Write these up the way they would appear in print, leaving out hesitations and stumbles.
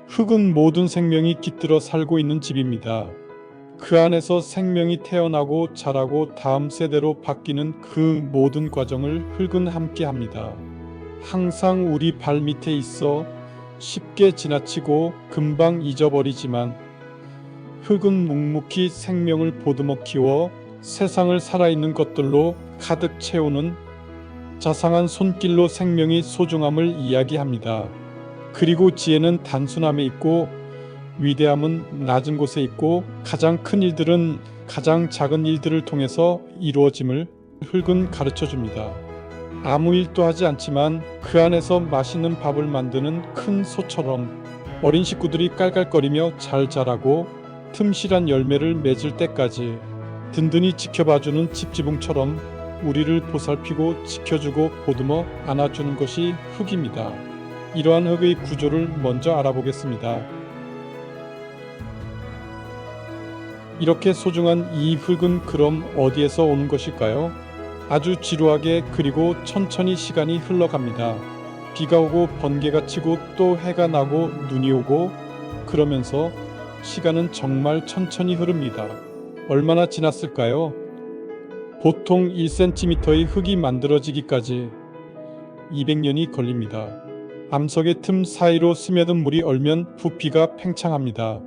흙은 모든 생명이 깃들어 살고 있는 집입니다. 그 안에서 생명이 태어나고 자라고 다음 세대로 바뀌는 그 모든 과정을 흙은 함께합니다. 항상 우리 발 밑에 있어 쉽게 지나치고 금방 잊어버리지만 흙은 묵묵히 생명을 보듬어 키워 세상을 살아있는 것들로 가득 채우는 자상한 손길로 생명의 소중함을 이야기합니다. 그리고 지혜는 단순함에 있고 위대함은 낮은 곳에 있고 가장 큰 일들은 가장 작은 일들을 통해서 이루어짐을 흙은 가르쳐 줍니다. 아무 일도 하지 않지만 그 안에서 맛있는 밥을 만드는 큰 소처럼 어린 식구들이 깔깔거리며 잘 자라고 틈실한 열매를 맺을 때까지 든든히 지켜봐주는 집지붕처럼 우리를 보살피고 지켜주고 보듬어 안아주는 것이 흙입니다. 이러한 흙의 구조를 먼저 알아보겠습니다. 이렇게 소중한 이 흙은 그럼 어디에서 오는 것일까요? 아주 지루하게 그리고 천천히 시간이 흘러갑니다. 비가 오고 번개가 치고 또 해가 나고 눈이 오고 그러면서 시간은 정말 천천히 흐릅니다. 얼마나 지났을까요? 보통 1cm의 흙이 만들어지기까지 200년이 걸립니다. 암석의 틈 사이로 스며든 물이 얼면 부피가 팽창합니다.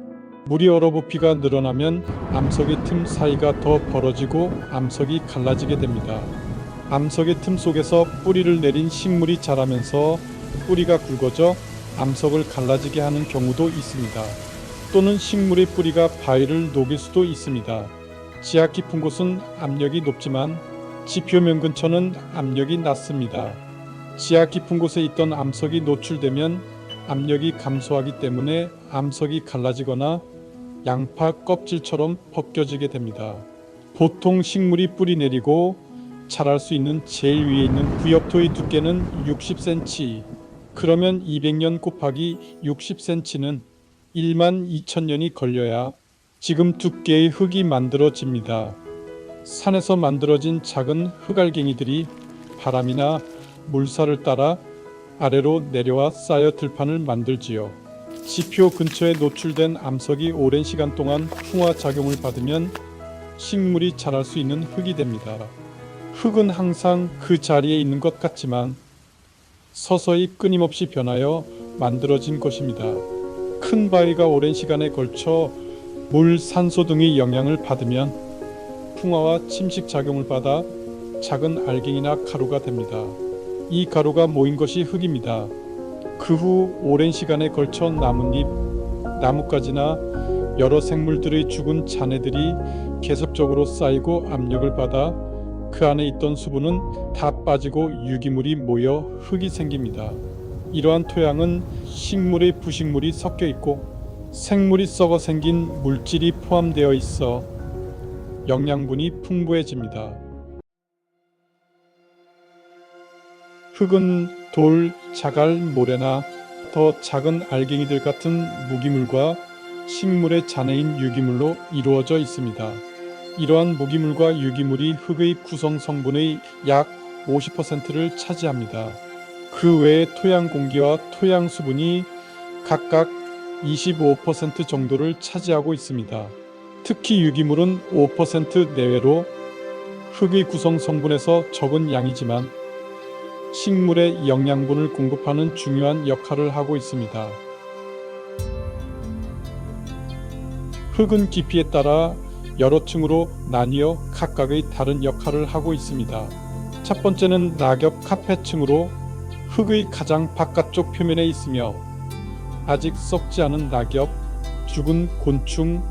물이 얼어 부피가 늘어나면 암석의 틈 사이가 더 벌어지고 암석이 갈라지게 됩니다. 암석의 틈 속에서 뿌리를 내린 식물이 자라면서 뿌리가 굵어져 암석을 갈라지게 하는 경우도 있습니다. 또는 식물의 뿌리가 바위를 녹일 수도 있습니다. 지하 깊은 곳은 압력이 높지만 지표면 근처는 압력이 낮습니다. 지하 깊은 곳에 있던 암석이 노출되면 압력이 감소하기 때문에 암석이 갈라지거나 양파 껍질처럼 벗겨지게 됩니다. 보통 식물이 뿌리 내리고 자랄 수 있는 제일 위에 있는 부엽토의 두께는 60cm. 그러면 200년 곱하기 60cm는 12,000년이 걸려야 지금 두께의 흙이 만들어집니다. 산에서 만들어진 작은 흙알갱이들이 바람이나 물살을 따라 아래로 내려와 쌓여 들판을 만들지요. 지표 근처에 노출된 암석이 오랜 시간 동안 풍화 작용을 받으면 식물이 자랄 수 있는 흙이 됩니다. 흙은 항상 그 자리에 있는 것 같지만 서서히 끊임없이 변하여 만들어진 것입니다. 큰 바위가 오랜 시간에 걸쳐 물, 산소 등의 영향을 받으면 풍화와 침식 작용을 받아 작은 알갱이나 가루가 됩니다. 이 가루가 모인 것이 흙입니다. 그 후 오랜 시간에 걸쳐 나뭇잎, 나뭇가지나 여러 생물들의 죽은 잔해들이 계속적으로 쌓이고 압력을 받아 그 안에 있던 수분은 다 빠지고 유기물이 모여 흙이 생깁니다. 이러한 토양은 식물의 부식물이 섞여 있고 생물이 썩어 생긴 물질이 포함되어 있어 영양분이 풍부해집니다. 흙은 돌, 자갈, 모래나 더 작은 알갱이들 같은 무기물과 식물의 잔해인 유기물로 이루어져 있습니다. 이러한 무기물과 유기물이 흙의 구성 성분의 약 50%를 차지합니다. 그 외에 토양 공기와 토양 수분이 각각 25% 정도를 차지하고 있습니다. 특히 유기물은 5% 내외로 흙의 구성 성분에서 적은 양이지만 식물에 영양분을 공급하는 중요한 역할을 하고 있습니다. 흙은 깊이에 따라 여러 층으로 나뉘어 각각의 다른 역할을 하고 있습니다. 첫 번째는 낙엽 카펫층으로 흙의 가장 바깥쪽 표면에 있으며 아직 썩지 않은 낙엽, 죽은 곤충,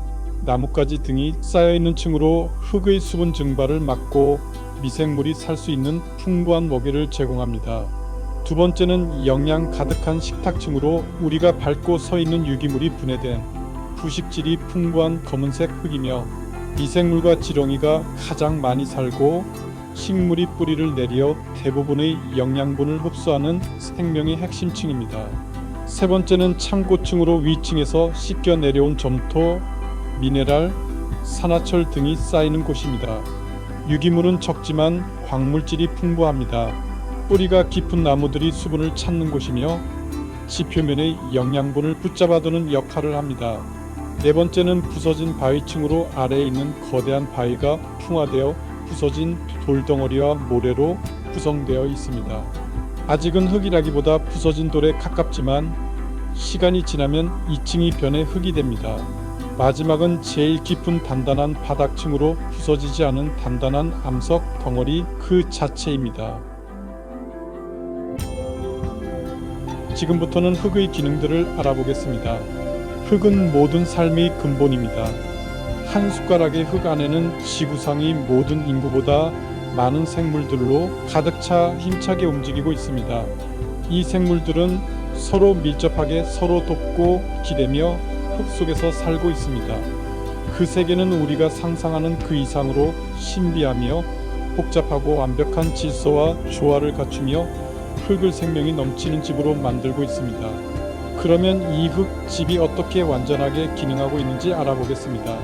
나뭇가지 등이 쌓여있는 층으로 흙의 수분 증발을 막고 미생물이 살 수 있는 풍부한 먹이를 제공합니다. 두 번째는 영양 가득한 식탁층으로 우리가 밟고 서 있는 유기물이 분해된 부식질이 풍부한 검은색 흙이며 미생물과 지렁이가 가장 많이 살고 식물이 뿌리를 내려 대부분의 영양분을 흡수하는 생명의 핵심층입니다. 세 번째는 창고층으로 위층에서 씻겨 내려온 점토, 미네랄, 산화철 등이 쌓이는 곳입니다. 유기물은 적지만 광물질이 풍부합니다. 뿌리가 깊은 나무들이 수분을 찾는 곳이며 지표면의 영양분을 붙잡아두는 역할을 합니다. 네 번째는 부서진 바위층으로 아래에 있는 거대한 바위가 풍화되어 부서진 돌덩어리와 모래로 구성되어 있습니다. 아직은 흙이라기보다 부서진 돌에 가깝지만 시간이 지나면 2층이 변해 흙이 됩니다. 마지막은 제일 깊은 단단한 바닥층으로 부서지지 않은 단단한 암석 덩어리 그 자체입니다. 지금부터는 흙의 기능들을 알아보겠습니다. 흙은 모든 삶의 근본입니다. 한 숟가락의 흙 안에는 지구상의 모든 인구보다 많은 생물들로 가득 차 힘차게 움직이고 있습니다. 이 생물들은 서로 밀접하게 서로 돕고 기대며 흙 속에서 살고 있습니다. 그 세계는 우리가 상상하는 그 이상으로 신비하며 복잡하고 완벽한 질서와 조화를 갖추며 흙을 생명이 넘치는 집으로 만들고 있습니다. 그러면 이 흙 집이 어떻게 완전하게 기능하고 있는지 알아보겠습니다.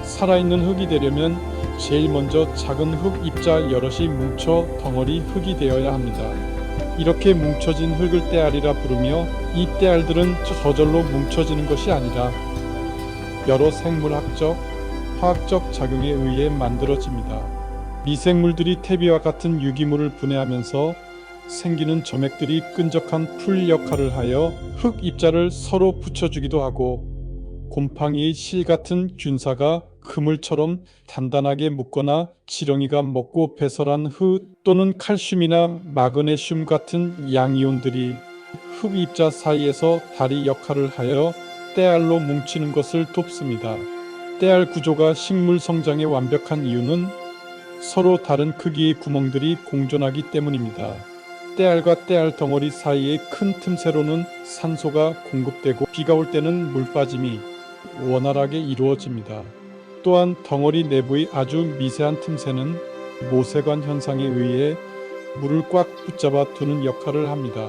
살아있는 흙이 되려면 제일 먼저 작은 흙 입자 여럿이 뭉쳐 덩어리 흙이 되어야 합니다. 이렇게 뭉쳐진 흙을 때알이라 부르며 이 때알들은 저절로 뭉쳐지는 것이 아니라 여러 생물학적, 화학적 작용에 의해 만들어집니다. 미생물들이 퇴비와 같은 유기물을 분해하면서 생기는 점액들이 끈적한 풀 역할을 하여 흙 입자를 서로 붙여주기도 하고 곰팡이의 실 같은 균사가 그물처럼 단단하게 묶거나 지렁이가 먹고 배설한 흙 또는 칼슘이나 마그네슘 같은 양이온들이 흙 입자 사이에서 다리 역할을 하여 때알로 뭉치는 것을 돕습니다. 때알 구조가 식물 성장에 완벽한 이유는 서로 다른 크기의 구멍들이 공존하기 때문입니다. 때알과 때알 덩어리 사이의 큰 틈새로는 산소가 공급되고 비가 올 때는 물 빠짐이 원활하게 이루어집니다. 또한 덩어리 내부의 아주 미세한 틈새는 모세관 현상에 의해 물을 꽉 붙잡아 두는 역할을 합니다.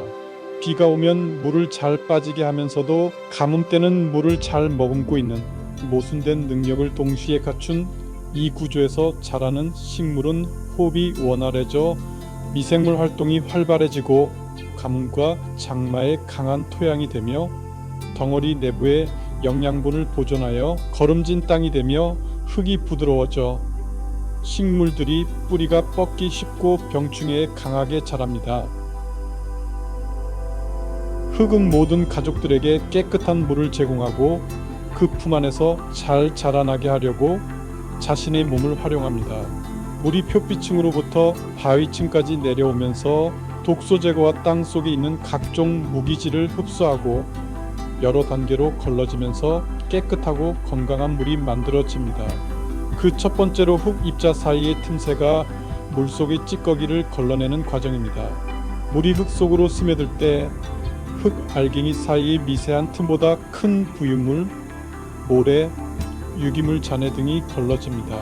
비가 오면 물을 잘 빠지게 하면서도 가뭄 때는 물을 잘 머금고 있는 모순된 능력을 동시에 갖춘 이 구조에서 자라는 식물은 호흡이 원활해져 미생물 활동이 활발해지고 가뭄과 장마에 강한 토양이 되며 덩어리 내부에 영양분을 보존하여 거름진 땅이 되며 흙이 부드러워져 식물들이 뿌리가 뻗기 쉽고 병충해에 강하게 자랍니다. 흙은 모든 가족들에게 깨끗한 물을 제공하고 그 품 안에서 잘 자라나게 하려고 자신의 몸을 활용합니다. 물이 표피층으로부터 바위층까지 내려오면서 독소 제거와 땅 속에 있는 각종 무기질을 흡수하고 여러 단계로 걸러지면서 깨끗하고 건강한 물이 만들어집니다. 그 첫 번째로 흙 입자 사이의 틈새가 물속의 찌꺼기를 걸러내는 과정입니다. 물이 흙 속으로 스며들 때 흙 알갱이 사이의 미세한 틈보다 큰 부유물, 모래, 유기물 잔해 등이 걸러집니다.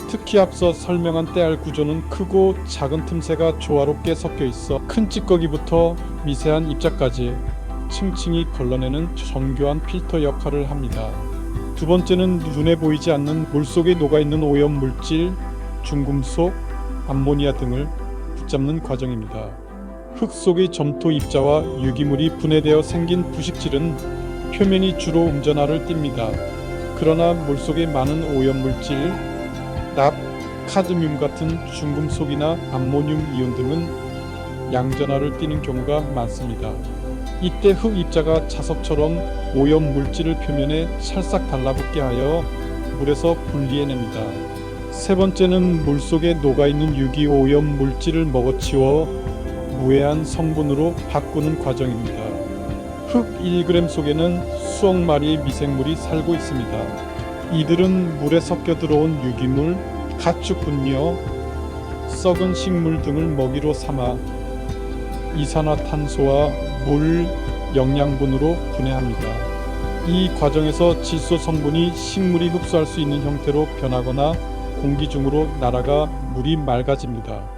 특히 앞서 설명한 때알 구조는 크고 작은 틈새가 조화롭게 섞여 있어 큰 찌꺼기부터 미세한 입자까지 층층이 걸러내는 정교한 필터 역할을 합니다. 두 번째는 눈에 보이지 않는 물속에 녹아있는 오염 물질, 중금속, 암모니아 등을 붙잡는 과정입니다. 흙 속의 점토 입자와 유기물이 분해되어 생긴 부식질은 표면이 주로 음전하를 띱니다. 그러나 물속의 많은 오염 물질, 납, 카드뮴 같은 중금속이나 암모늄 이온 등은 양전하를 띠는 경우가 많습니다. 이때 흙 입자가 자석처럼 오염 물질을 표면에 찰싹 달라붙게 하여 물에서 분리해냅니다. 세 번째는 물속에 녹아있는 유기 오염 물질을 먹어치워 무해한 성분으로 바꾸는 과정입니다. 흙 1g 속에는 수억 마리의 미생물이 살고 있습니다. 이들은 물에 섞여 들어온 유기물, 가축 분뇨, 썩은 식물 등을 먹이로 삼아 이산화탄소와 물, 영양분으로 분해합니다. 이 과정에서 질소 성분이 식물이 흡수할 수 있는 형태로 변하거나 공기 중으로 날아가 물이 맑아집니다.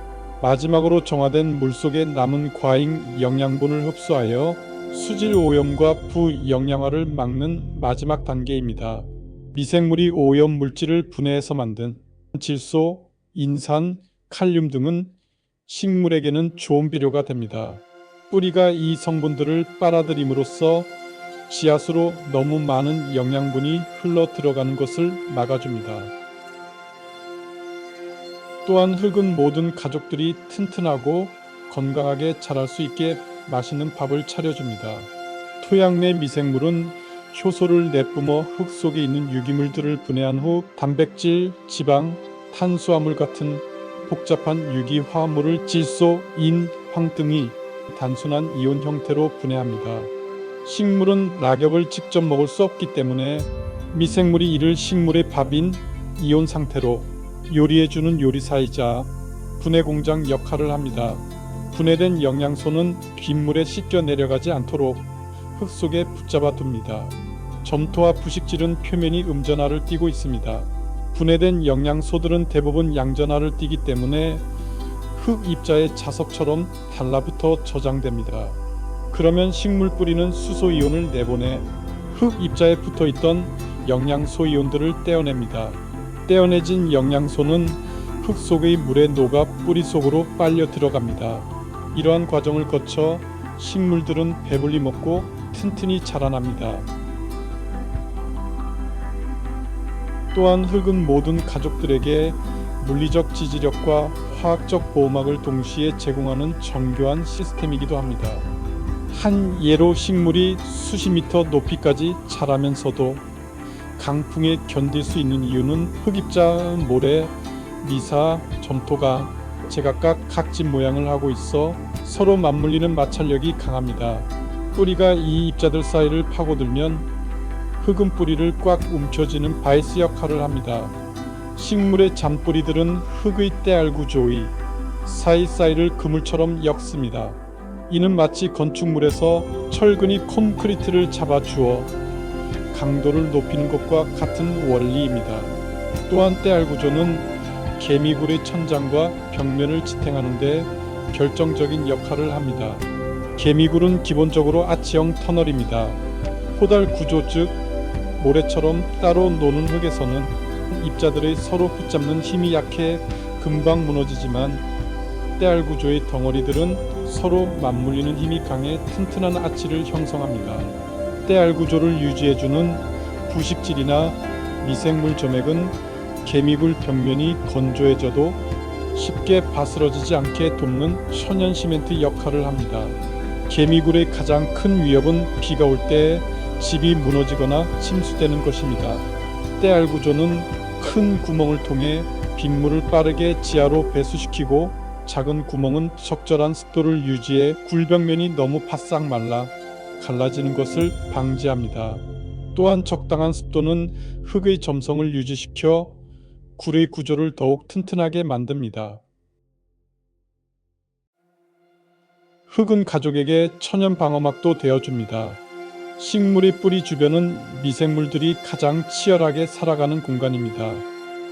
마지막으로 정화된 물속에 남은 과잉 영양분을 흡수하여 수질 오염과 부영양화를 막는 마지막 단계입니다. 미생물이 오염 물질을 분해해서 만든 질소, 인산, 칼륨 등은 식물에게는 좋은 비료가 됩니다. 뿌리가 이 성분들을 빨아들임으로써 씨앗으로 너무 많은 영양분이 흘러 들어가는 것을 막아줍니다. 또한 흙은 모든 가족들이 튼튼하고 건강하게 자랄 수 있게 맛있는 밥을 차려줍니다. 토양 내 미생물은 효소를 내뿜어 흙 속에 있는 유기물들을 분해한 후 단백질, 지방, 탄수화물 같은 복잡한 유기화합물을 질소, 인, 황 등이 단순한 이온 형태로 분해합니다. 식물은 낙엽을 직접 먹을 수 없기 때문에 미생물이 이를 식물의 밥인 이온 상태로 요리해주는 요리사이자 분해 공장 역할을 합니다. 분해된 영양소는 빗물에 씻겨 내려가지 않도록 흙 속에 붙잡아 둡니다. 점토와 부식질은 표면이 음전하를 띠고 있습니다. 분해된 영양소들은 대부분 양전하를 띠기 때문에 흙 입자의 자석처럼 달라붙어 저장됩니다. 그러면 식물 뿌리는 수소 이온을 내보내 흙 입자에 붙어 있던 영양소 이온들을 떼어냅니다. 떼어내진 영양소는 흙 속의 물에 녹아 뿌리 속으로 빨려 들어갑니다. 이러한 과정을 거쳐 식물들은 배불리 먹고 튼튼히 자라납니다. 또한 흙은 모든 가족들에게 물리적 지지력과 화학적 보호막을 동시에 제공하는 정교한 시스템이기도 합니다. 한 예로 식물이 수십 미터 높이까지 자라면서도 강풍에 견딜 수 있는 이유는 흙입자, 모래, 미사, 점토가 제각각 각진 모양을 하고 있어 서로 맞물리는 마찰력이 강합니다. 뿌리가 이 입자들 사이를 파고들면 흙은 뿌리를 꽉 움켜쥐는 바이스 역할을 합니다. 식물의 잔뿌리들은 흙의 때알 구조의 사이사이를 그물처럼 엮습니다. 이는 마치 건축물에서 철근이 콘크리트를 잡아주어 강도를 높이는 것과 같은 원리입니다. 또한 때알 구조는 개미굴의 천장과 벽면을 지탱하는 데 결정적인 역할을 합니다. 개미굴은 기본적으로 아치형 터널입니다. 호달 구조 즉 모래처럼 따로 노는 흙에서는 입자들의 서로 붙잡는 힘이 약해 금방 무너지지만 때알 구조의 덩어리들은 서로 맞물리는 힘이 강해 튼튼한 아치를 형성합니다. 때알 구조를 유지해주는 부식질이나 미생물 점액은 개미굴 벽면이 건조해져도 쉽게 바스러지지 않게 돕는 천연 시멘트 역할을 합니다. 개미굴의 가장 큰 위협은 비가 올 때 집이 무너지거나 침수되는 것입니다. 때알 구조는 큰 구멍을 통해 빗물을 빠르게 지하로 배수시키고 작은 구멍은 적절한 습도를 유지해 굴벽면이 너무 바싹 말라 갈라지는 것을 방지합니다. 또한 적당한 습도는 흙의 점성을 유지시켜 굴의 구조를 더욱 튼튼하게 만듭니다. 흙은 가족에게 천연 방어막도 되어줍니다. 식물의 뿌리 주변은 미생물들이 가장 치열하게 살아가는 공간입니다.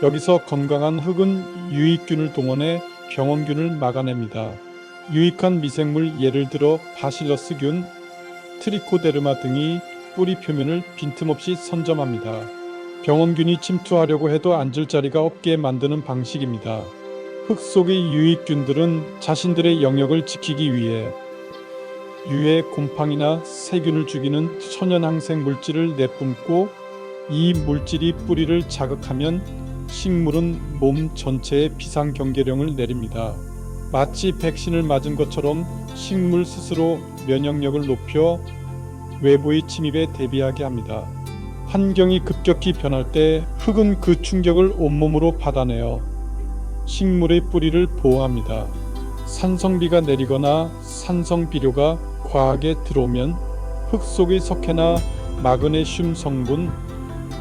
여기서 건강한 흙은 유익균을 동원해 병원균을 막아냅니다. 유익한 미생물 예를 들어 바실러스균, 트리코데르마 등이 뿌리 표면을 빈틈없이 선점합니다. 병원균이 침투하려고 해도 앉을 자리가 없게 만드는 방식입니다. 흙 속의 유익균들은 자신들의 영역을 지키기 위해 유해 곰팡이나 세균을 죽이는 천연항생 물질을 내뿜고 이 물질이 뿌리를 자극하면 식물은 몸 전체에 비상경계령을 내립니다. 마치 백신을 맞은 것처럼 식물 스스로 면역력을 높여 외부의 침입에 대비하게 합니다. 환경이 급격히 변할 때 흙은 그 충격을 온몸으로 받아내어 식물의 뿌리를 보호합니다. 산성비가 내리거나 산성비료가 과하게 들어오면 흙 속의 석회나 마그네슘 성분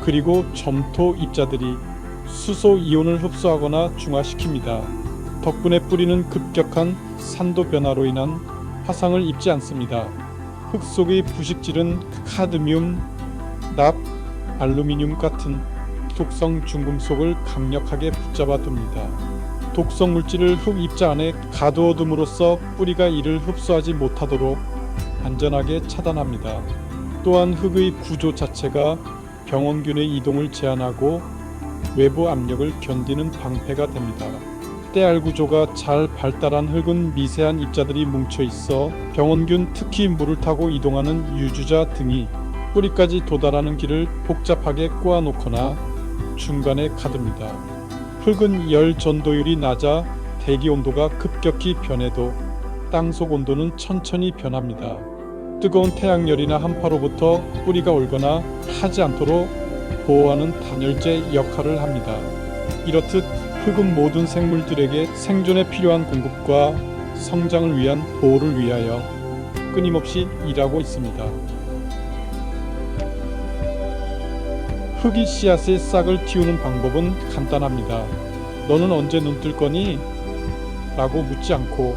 그리고 점토 입자들이 수소 이온을 흡수하거나 중화시킵니다. 덕분에 뿌리는 급격한 산도 변화로 인한 화상을 입지 않습니다. 흙 속의 부식질은 카드뮴, 납, 알루미늄 같은 독성 중금속을 강력하게 붙잡아 둡니다. 독성 물질을 흙 입자 안에 가두어 둠으로써 뿌리가 이를 흡수하지 못하도록 안전하게 차단합니다. 또한 흙의 구조 자체가 병원균의 이동을 제한하고 외부 압력을 견디는 방패가 됩니다. 때알 구조가 잘 발달한 흙은 미세한 입자들이 뭉쳐 있어 병원균, 특히 물을 타고 이동하는 유주자 등이 뿌리까지 도달하는 길을 복잡하게 꼬아놓거나 중간에 가둡니다. 흙은 열 전도율이 낮아 대기 온도가 급격히 변해도 땅속 온도는 천천히 변합니다. 뜨거운 태양열이나 한파로부터 뿌리가 얼거나 타지 않도록 보호하는 단열재 역할을 합니다. 이렇듯 흙은 모든 생물들에게 생존에 필요한 공급과 성장을 위한 보호를 위하여 끊임없이 일하고 있습니다. 흙이 씨앗의 싹을 틔우는 방법은 간단합니다. 너는 언제 눈 뜰 거니? 라고 묻지 않고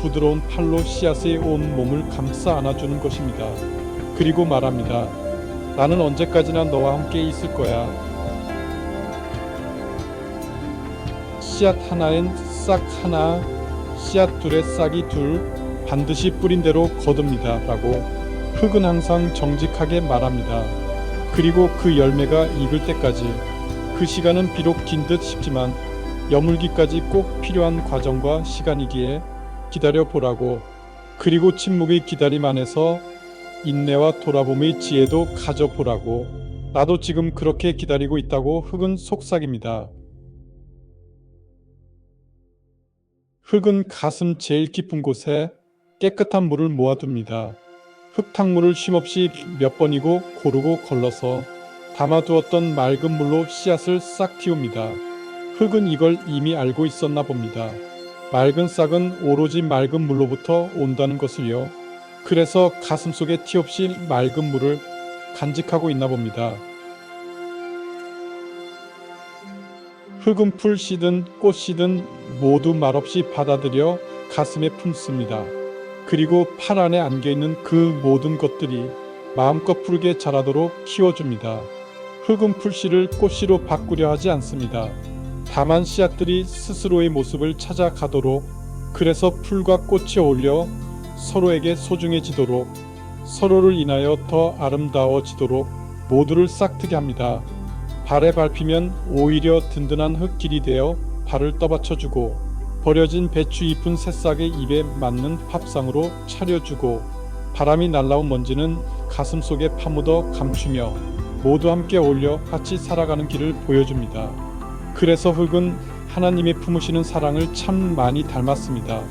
부드러운 팔로 씨앗의 온 몸을 감싸 안아주는 것입니다. 그리고 말합니다. 나는 언제까지나 너와 함께 있을 거야. 씨앗 하나엔 싹 하나, 씨앗 둘에 싹이 둘, 반드시 뿌린 대로 거둡니다. 라고 흙은 항상 정직하게 말합니다. 그리고 그 열매가 익을 때까지, 그 시간은 비록 긴 듯 싶지만 여물기까지 꼭 필요한 과정과 시간이기에 기다려보라고. 그리고 침묵의 기다림 안에서 인내와 돌아봄의 지혜도 가져보라고. 나도 지금 그렇게 기다리고 있다고 흙은 속삭입니다. 흙은 가슴 제일 깊은 곳에 깨끗한 물을 모아둡니다. 흙탕물을 쉼없이 몇 번이고 고르고 걸러서 담아두었던 맑은 물로 씨앗을 싹 틔웁니다. 흙은 이걸 이미 알고 있었나 봅니다. 맑은 싹은 오로지 맑은 물로부터 온다는 것을요. 그래서 가슴속에 티 없이 맑은 물을 간직하고 있나 봅니다. 흙은 풀씨든 꽃씨든 모두 말없이 받아들여 가슴에 품습니다. 그리고 팔 안에 안겨있는 그 모든 것들이 마음껏 푸르게 자라도록 키워줍니다. 흙은 풀씨를 꽃씨로 바꾸려 하지 않습니다. 다만 씨앗들이 스스로의 모습을 찾아가도록, 그래서 풀과 꽃이 어울려 서로에게 소중해지도록, 서로를 인하여 더 아름다워지도록 모두를 싹트게 합니다. 발에 밟히면 오히려 든든한 흙길이 되어 발을 떠받쳐주고, 버려진 배추 잎은 새싹의 입에 맞는 밥상으로 차려주고, 바람이 날라온 먼지는 가슴속에 파묻어 감추며 모두 함께 어울려 같이 살아가는 길을 보여줍니다. 그래서 흙은 하나님의 품으시는 사랑을 참 많이 닮았습니다.